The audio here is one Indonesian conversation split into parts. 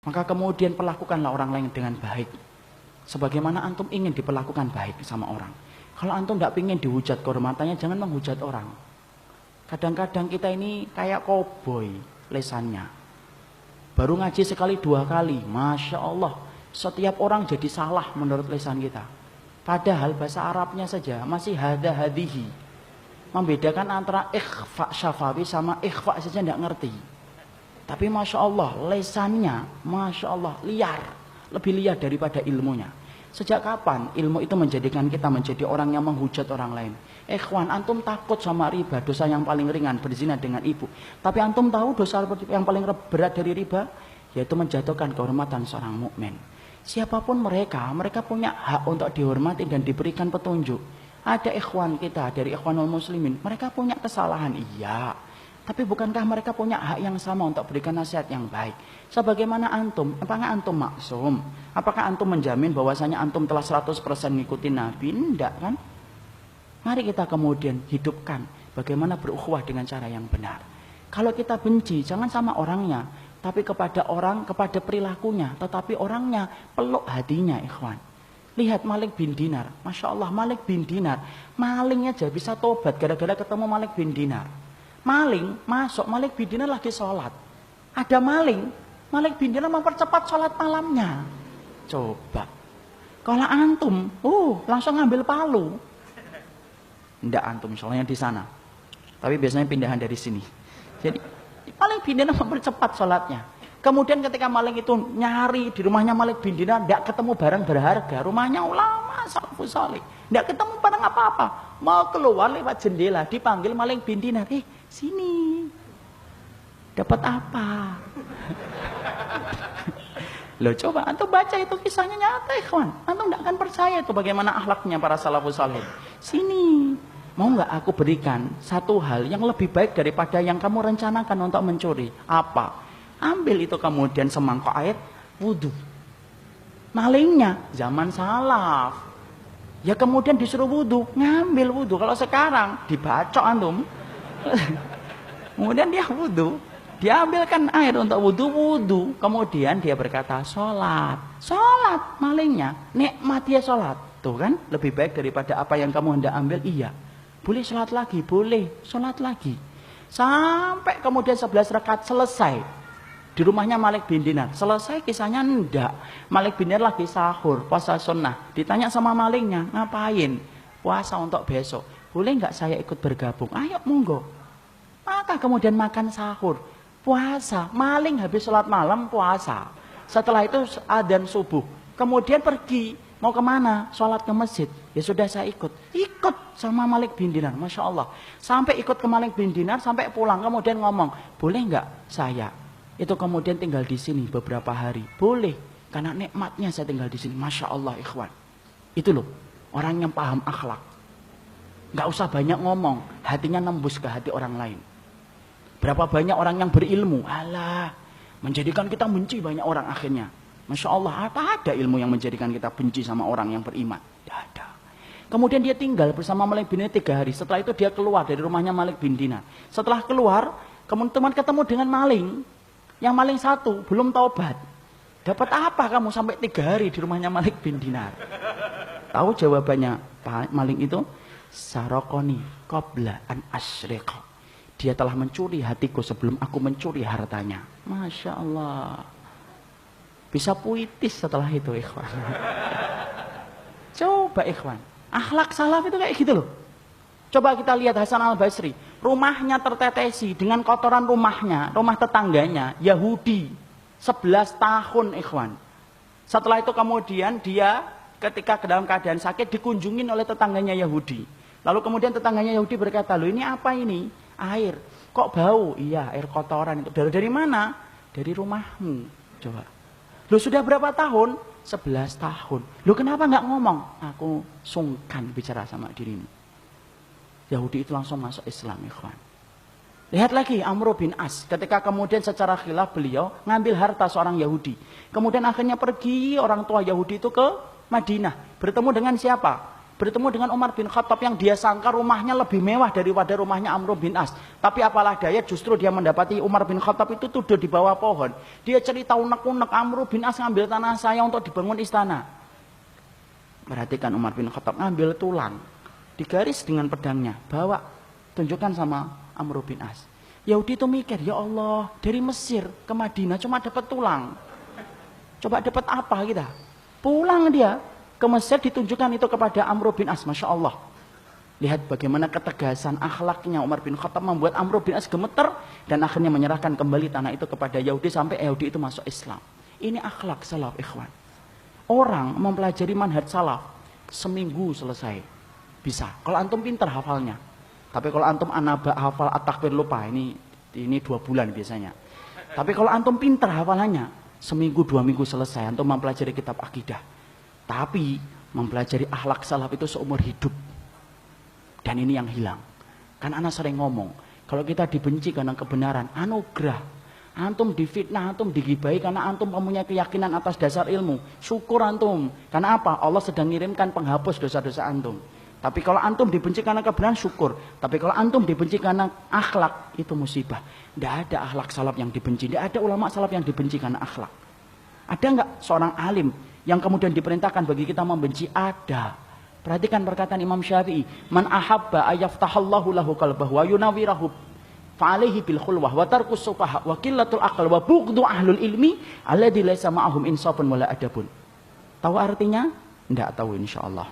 Maka kemudian perlakukanlah orang lain dengan baik. Sebagaimana antum ingin diperlakukan baik sama orang. Kalau antum tidak ingin dihujat kehormatannya, jangan menghujat orang. Kadang-kadang kita ini kayak koboi lesannya. Baru ngaji sekali 2 kali, Masya Allah. Setiap orang jadi salah menurut lesan kita. Padahal bahasa Arabnya saja masih hada hadihi. Membedakan antara ikhfa syafawi sama ikhfa saja tidak ngerti. Tapi Masya Allah lesannya, Masya Allah liar. Lebih liar daripada ilmunya. Sejak kapan ilmu itu menjadikan kita menjadi orang yang menghujat orang lain? Ikhwan, antum takut sama riba, dosa yang paling ringan, berzina dengan ibu. Tapi antum tahu dosa yang paling berat dari riba? Yaitu menjatuhkan kehormatan seorang mukmin. Siapapun mereka punya hak untuk dihormati dan diberikan petunjuk. Ada ikhwan kita dari Ikhwanul Muslimin, mereka punya kesalahan, iya. Tapi bukankah mereka punya hak yang sama untuk berikan nasihat yang baik? Sebagaimana antum, apakah antum maksum? Apakah antum menjamin bahwasanya antum telah 100% ngikutin Nabi? Tidak kan? Mari kita kemudian hidupkan bagaimana berukhuwah dengan cara yang benar. Kalau kita benci, jangan sama orangnya, tapi kepada orang, kepada perilakunya, tetapi orangnya, peluk hatinya, ikhwan. Lihat Malik bin Dinar, Masya Allah Malik bin Dinar, malingnya aja bisa tobat gara-gara ketemu Malik bin Dinar. Maling masuk, Malik bin Dinar lagi sholat. Ada maling, Malik bin Dinar mempercepat sholat malamnya. Coba, kalau antum, langsung ngambil palu. Ndak antum, soalnya di sana. Tapi biasanya pindahan dari sini. Jadi Malik bin Dinar mempercepat sholatnya. Kemudian ketika maling itu nyari di rumahnya Malik bin Dinar, ndak ketemu barang berharga. Rumahnya ulama salafus saleh, ndak ketemu barang apa-apa. Mau keluar lewat jendela, dipanggil Malik bin Dinar, sini, dapat apa? Loh coba, antum baca itu kisahnya nyata ikhwan. Antum tidak akan percaya itu bagaimana akhlaknya para salafus saleh. Sini, mau nggak aku berikan satu hal yang lebih baik daripada yang kamu rencanakan untuk mencuri? Apa? Ambil itu kemudian semangkok air, wudhu. Malingnya zaman salaf. Ya kemudian disuruh wudhu, ngambil wudhu. Kalau sekarang dibacok antum. Kemudian dia wudhu, dia ambilkan air untuk wudhu, kemudian dia berkata sholat malingnya, nikmat dia sholat, tuh kan lebih baik daripada apa yang kamu hendak ambil. Iya, boleh sholat lagi, boleh sholat lagi, sampai kemudian 11 rakaat selesai di rumahnya Malik bin Dinar. Selesai kisahnya enggak, Malik bin Dinar lagi sahur puasa sunnah, ditanya sama malingnya, ngapain? Puasa untuk besok. Boleh nggak saya ikut bergabung? Ayo monggo. Maka kemudian makan sahur, puasa. Maling habis sholat malam puasa. Setelah itu adzan subuh. Kemudian pergi, mau kemana? Sholat ke masjid. Ya sudah saya ikut. Ikut sama Malik bin Dinar, Masya Allah. Sampai ikut ke Malik bin Dinar, sampai pulang. Kemudian ngomong, boleh nggak saya itu kemudian tinggal di sini beberapa hari? Boleh, karena nikmatnya saya tinggal di sini. Masya Allah ikhwan. Itu loh, orang yang paham akhlak. Nggak usah banyak ngomong, hatinya nembus ke hati orang lain. Berapa banyak orang yang berilmu, alah, menjadikan kita benci banyak orang akhirnya. Masya Allah, apa ada ilmu yang menjadikan kita benci sama orang yang beriman? Tidak ada. Kemudian dia tinggal bersama Malik bin Dinar 3 hari. Setelah itu dia keluar dari rumahnya Malik bin Dinar. Setelah keluar, kemudian ketemu dengan maling. Yang maling satu, belum taubat. Dapat apa kamu sampai 3 hari di rumahnya Malik bin Dinar? Tahu jawabannya Pak maling itu? Sarokoni qabla an asyriqa. Dia telah mencuri hatiku sebelum aku mencuri hartanya. Masya Allah. Bisa puitis setelah itu ikhwan. Coba ikhwan, akhlak salaf itu kayak gitu loh. Coba kita lihat Hasan al-Basri. Rumahnya tertetesi dengan kotoran rumahnya, rumah tetangganya Yahudi. 11 tahun ikhwan. Setelah itu kemudian dia ketika dalam keadaan sakit dikunjungin oleh tetangganya Yahudi. Lalu kemudian tetangganya Yahudi berkata, loh ini apa ini? Air. Kok bau? Iya, air kotoran itu. Dari mana? Dari rumahmu. Coba. Loh sudah berapa tahun? 11 tahun. Loh kenapa nggak ngomong? Aku sungkan bicara sama dirimu. Yahudi itu langsung masuk Islam, ikhwan. Lihat lagi Amr bin As. Ketika kemudian secara khilaf beliau ngambil harta seorang Yahudi. Kemudian akhirnya pergi orang tua Yahudi itu ke Madinah. Bertemu dengan siapa? bertemu dengan Umar bin Khattab yang dia sangka rumahnya lebih mewah daripada rumahnya Amr bin As. Tapi apalah daya, justru dia mendapati Umar bin Khattab itu tidur di bawah pohon. Dia cerita unek-unek, Amr bin As ngambil tanah saya untuk dibangun istana. Perhatikan, Umar bin Khattab ngambil tulang, digaris dengan pedangnya, bawa, tunjukkan sama Amr bin As. Yahudi itu mikir, ya Allah, dari Mesir ke Madinah cuma dapat tulang. Coba dapat apa kita? Pulang dia ke Mesir, ditunjukkan itu kepada Amr bin As. Masya Allah. Lihat bagaimana ketegasan akhlaknya Umar bin Khattab membuat Amr bin As gemeter dan akhirnya menyerahkan kembali tanah itu kepada Yahudi sampai Yahudi itu masuk Islam. Ini akhlak salaf, ikhwan. Orang mempelajari manhaj salaf seminggu selesai. Bisa. Kalau antum pintar hafalnya. Tapi kalau antum anaba hafal at-takbir lupa, ini 2 bulan biasanya. Tapi kalau antum pintar hafalannya, seminggu 2 minggu selesai antum mempelajari kitab akidah. Tapi mempelajari akhlak salaf itu seumur hidup. Dan ini yang hilang. Kan ana sering ngomong, kalau kita dibenci karena kebenaran, anugerah. Antum difitnah, antum digibahi karena antum mempunyai keyakinan atas dasar ilmu. Syukur antum. Karena apa? Allah sedang ngirimkan penghapus dosa-dosa antum. Tapi kalau antum dibenci karena kebenaran, syukur. Tapi kalau antum dibenci karena akhlak, itu musibah. Tidak ada akhlak salaf yang dibenci. Tidak ada ulama salaf yang dibenci karena akhlak. Ada enggak seorang alim yang kemudian diperintahkan bagi kita membenci? Ada. Perhatikan perkataan Imam Syafi'i. Man ahabba ayaftahallahu lahu qalbahu wa yunawwirahu fa'alaihi bil khulwah wa tarkus sufaha wa qillatul aql wa bughdu ahlul ilmi alladzi laisa ma'ahum insafun wala adabun. Tahu artinya? Enggak tahu insyaallah.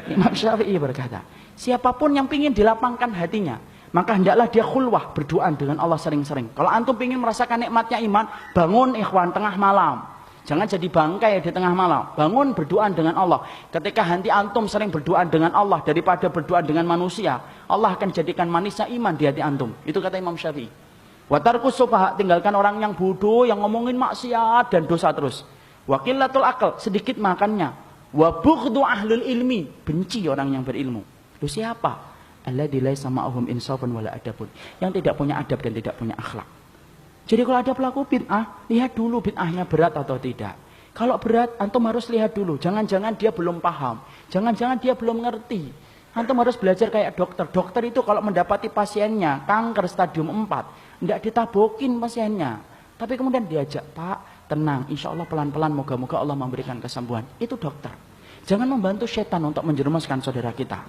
Imam Syafi'i berkata, siapapun yang ingin dilapangkan hatinya, maka hendaklah dia khulwah, berdoa dengan Allah sering-sering. Kalau antum ingin merasakan nikmatnya iman, bangun ikhwan tengah malam. Jangan jadi bangkai di tengah malam. Bangun berdoa dengan Allah. Ketika hati antum sering berdoa dengan Allah daripada berdoa dengan manusia, Allah akan jadikan manisnya iman di hati antum. Itu kata Imam Syafi'i. Wa tarkus sufaha, tinggalkan orang yang bodoh, yang ngomongin maksiat dan dosa terus. Wa qillatul aql, sedikit makannya. Wa bughdu ahlul ilmi, benci orang yang berilmu. Itu siapa? Alladzi laisa ma'ahum insafun wala adabun, yang tidak punya adab dan tidak punya akhlak. Jadi kalau ada pelaku bid'ah, lihat dulu bid'ahnya berat atau tidak. Kalau berat, antum harus lihat dulu. Jangan-jangan dia belum paham. Jangan-jangan dia belum ngerti. Antum harus belajar kayak dokter. Dokter itu kalau mendapati pasiennya kanker stadium 4, tidak ditabokin pasiennya. Tapi kemudian diajak, Pak, tenang, insya Allah pelan-pelan, moga-moga Allah memberikan kesembuhan. Itu dokter. Jangan membantu setan untuk menjerumuskan saudara kita.